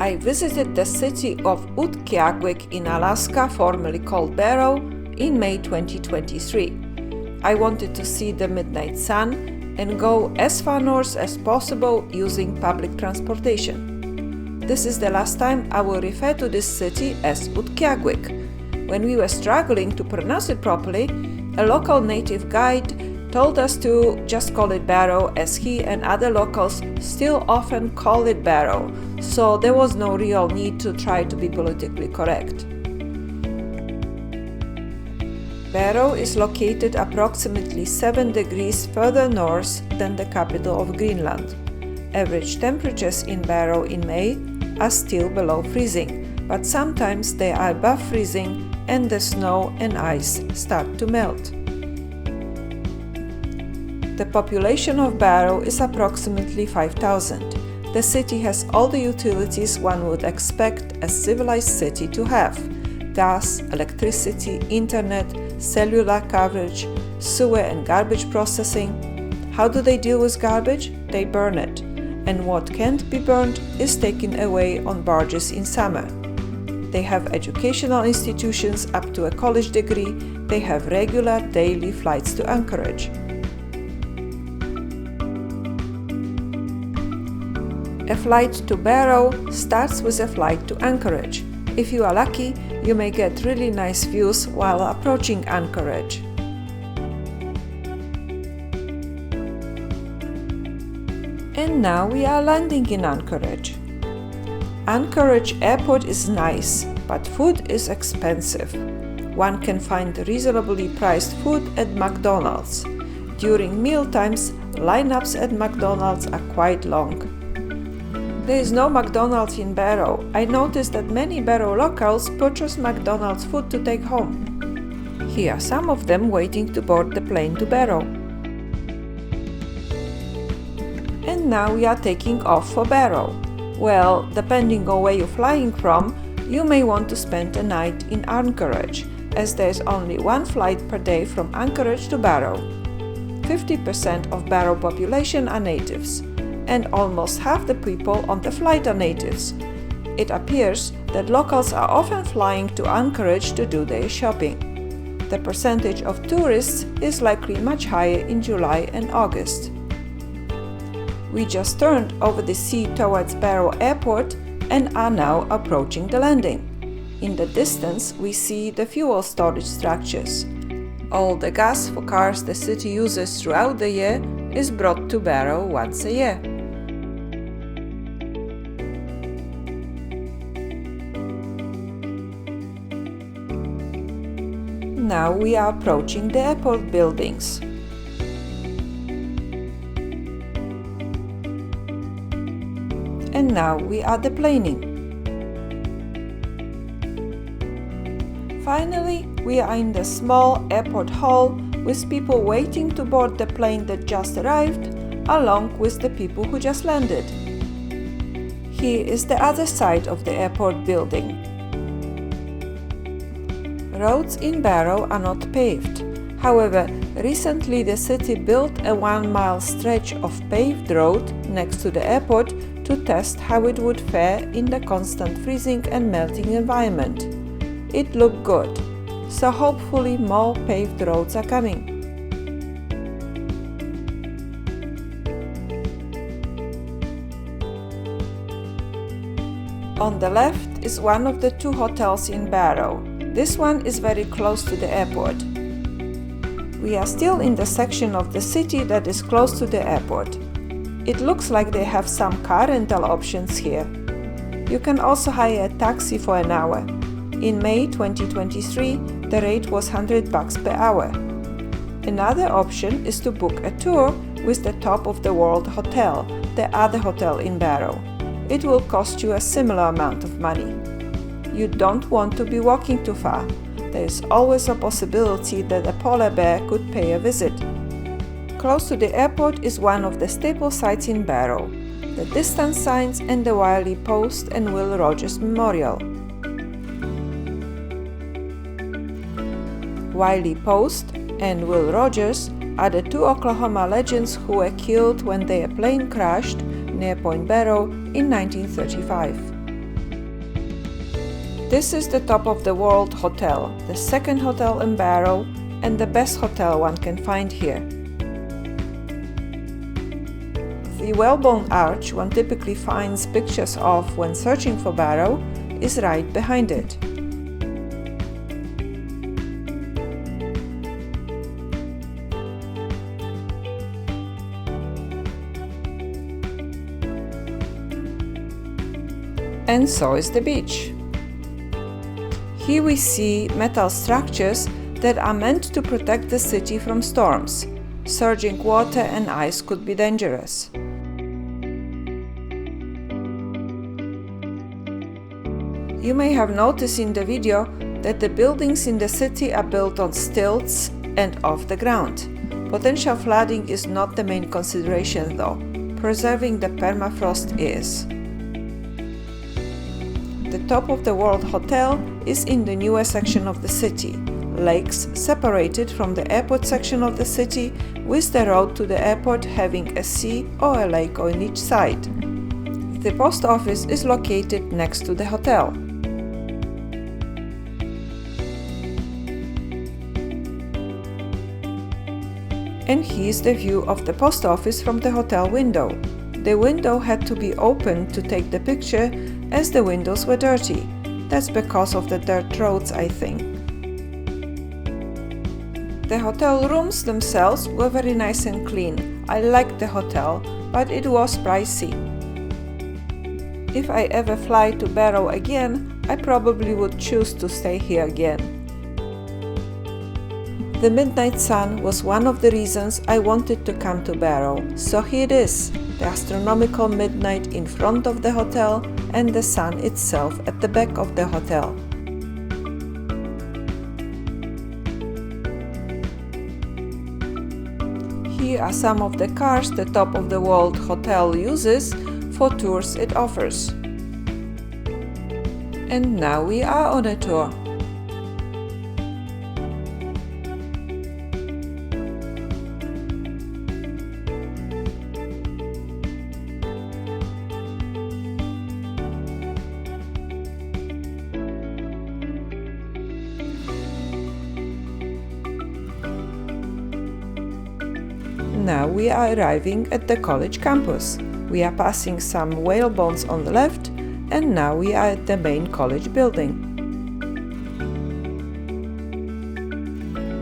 I visited the city of Utqiagvik in Alaska, formerly called Barrow, in May 2023. I wanted to see the midnight sun and go as far north as possible using public transportation. This is the last time I will refer to this city as Utqiagvik. When we were struggling to pronounce it properly, a local native guide told us to just call it Barrow, as he and other locals still often call it Barrow, so there was no real need to try to be politically correct. Barrow is located approximately 7 degrees further north than the capital of Greenland. Average temperatures in Barrow in May are still below freezing, but sometimes they are above freezing and the snow and ice start to melt. The population of Barrow is approximately 5,000. The city has all the utilities one would expect a civilized city to have: gas, electricity, internet, cellular coverage, sewer and garbage processing. How do they deal with garbage? They burn it, and what can't be burned is taken away on barges in summer. They have educational institutions up to a college degree. They have regular daily flights to Anchorage. A flight to Barrow starts with a flight to Anchorage. If you are lucky, you may get really nice views while approaching Anchorage. And now we are landing in Anchorage. Anchorage Airport is nice, but food is expensive. One can find reasonably priced food at McDonald's. During mealtimes, lineups at McDonald's are quite long. There is no McDonald's in Barrow. I noticed that many Barrow locals purchase McDonald's food to take home. Here are some of them waiting to board the plane to Barrow. And now we are taking off for Barrow. Well, depending on where you're flying from, you may want to spend a night in Anchorage, as there is only one flight per day from Anchorage to Barrow. 50% of Barrow population are natives, and almost half the people on the flight are natives. It appears that locals are often flying to Anchorage to do their shopping. The percentage of tourists is likely much higher in July and August. We just turned over the sea towards Barrow Airport and are now approaching the landing. In the distance, we see the fuel storage structures. All the gas for cars the city uses throughout the year is brought to Barrow once a year. Now we are approaching the airport buildings. And now we are deplaning. Finally, we are in the small airport hall with people waiting to board the plane that just arrived, along with the people who just landed. Here is the other side of the airport building. Roads in Barrow are not paved. However, recently the city built a 1-mile stretch of paved road next to the airport to test how it would fare in the constant freezing and melting environment. It looked good, so hopefully more paved roads are coming. On the left is one of the 2 hotels in Barrow. This one is very close to the airport. We are still in the section of the city that is close to the airport. It looks like they have some car rental options here. You can also hire a taxi for an hour. In May 2023, the rate was $100 per hour. Another option is to book a tour with the Top of the World Hotel, the other hotel in Barrow. It will cost you a similar amount of money. You don't want to be walking too far. There is always a possibility that a polar bear could pay a visit. Close to the airport is one of the staple sites in Barrow, the distance signs and the Wiley Post and Will Rogers Memorial. Wiley Post and Will Rogers are the 2 Oklahoma legends who were killed when their plane crashed near Point Barrow in 1935. This is the Top of the World Hotel, the second hotel in Barrow and the best hotel one can find here. The Whalebone Arch one typically finds pictures of when searching for Barrow is right behind it. And so is the beach. Here we see metal structures that are meant to protect the city from storms. Surging water and ice could be dangerous. You may have noticed in the video that the buildings in the city are built on stilts and off the ground. Potential flooding is not the main consideration though. Preserving the permafrost is. The Top of the World Hotel is in the newer section of the city. Lakes separated from the airport section of the city, with the road to the airport having a sea or a lake on each side. The post office is located next to the hotel. And here's the view of the post office from the hotel window. The window had to be opened to take the picture as the windows were dirty. That's because of the dirt roads, I think. The hotel rooms themselves were very nice and clean. I liked the hotel, but it was pricey. If I ever fly to Barrow again, I probably would choose to stay here again. The midnight sun was one of the reasons I wanted to come to Barrow, so here it is, the astronomical midnight in front of the hotel and the sun itself at the back of the hotel. Here are some of the cars the Top of the World Hotel uses for tours it offers. And now we are on a tour. Now we are arriving at the college campus. We are passing some whalebones on the left, and now we are at the main college building.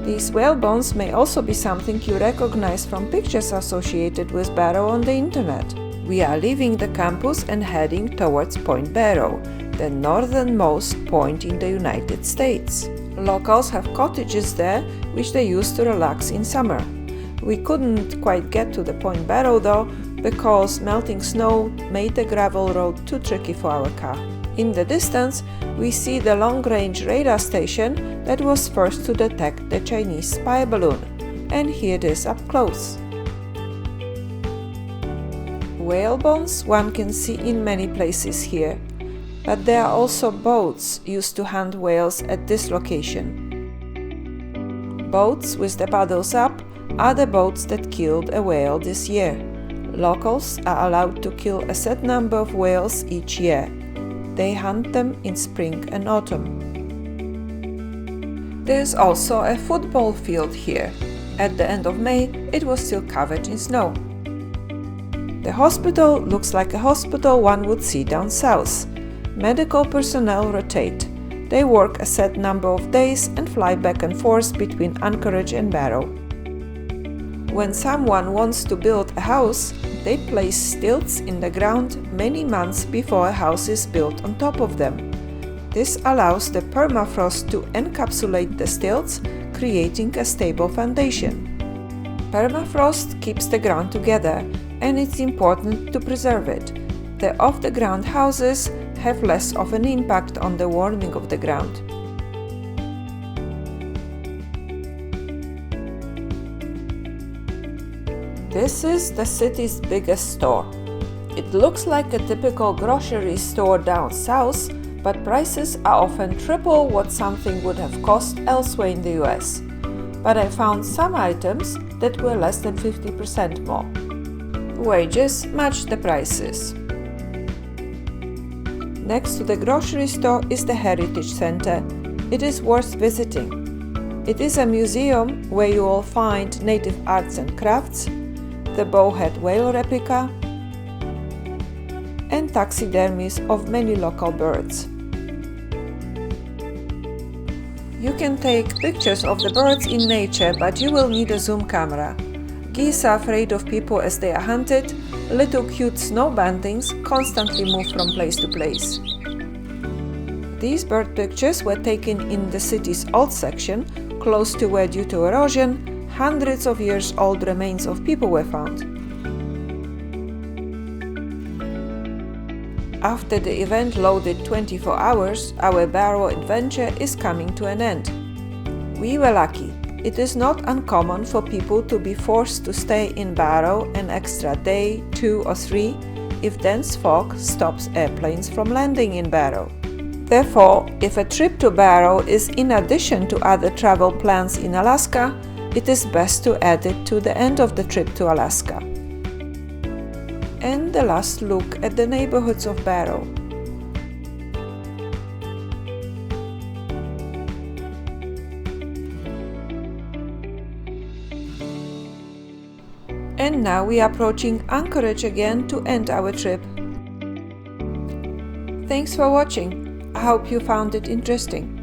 These whalebones may also be something you recognize from pictures associated with Barrow on the internet. We are leaving the campus and heading towards Point Barrow, the northernmost point in the United States. Locals have cottages there, which they use to relax in summer. We couldn't quite get to the Point Barrow though, because melting snow made the gravel road too tricky for our car. In the distance, we see the long-range radar station that was first to detect the Chinese spy balloon, and here it is up close. Whalebones one can see in many places here, but there are also boats used to hunt whales at this location. Boats with the paddles up are the boats that killed a whale this year. Locals are allowed to kill a set number of whales each year. They hunt them in spring and autumn. There's also a football field here. At the end of May, it was still covered in snow. The hospital looks like a hospital one would see down south. Medical personnel rotate. They work a set number of days and fly back and forth between Anchorage and Barrow. When someone wants to build a house, they place stilts in the ground many months before a house is built on top of them. This allows the permafrost to encapsulate the stilts, creating a stable foundation. Permafrost keeps the ground together, and it's important to preserve it. The off-the-ground houses have less of an impact on the warming of the ground. This is the city's biggest store. It looks like a typical grocery store down south, but prices are often triple what something would have cost elsewhere in the US. But I found some items that were less than 50% more. Wages match the prices. Next to the grocery store is the Heritage Center. It is worth visiting. It is a museum where you will find native arts and crafts, the bowhead whale replica, and taxidermies of many local birds. You can take pictures of the birds in nature, but you will need a zoom camera. Geese are afraid of people as they are hunted. Little cute snow bantings constantly move from place to place. These bird pictures were taken in the city's old section, close to where, due to erosion, hundreds of years old remains of people were found. After the event loaded 24 hours, our Barrow adventure is coming to an end. We were lucky. It is not uncommon for people to be forced to stay in Barrow an extra day, 2 or 3, if dense fog stops airplanes from landing in Barrow. Therefore, if a trip to Barrow is in addition to other travel plans in Alaska, it is best to add it to the end of the trip to Alaska. And the last look at the neighborhoods of Barrow. And now we are approaching Anchorage again to end our trip. Thanks for watching. I hope you found it interesting.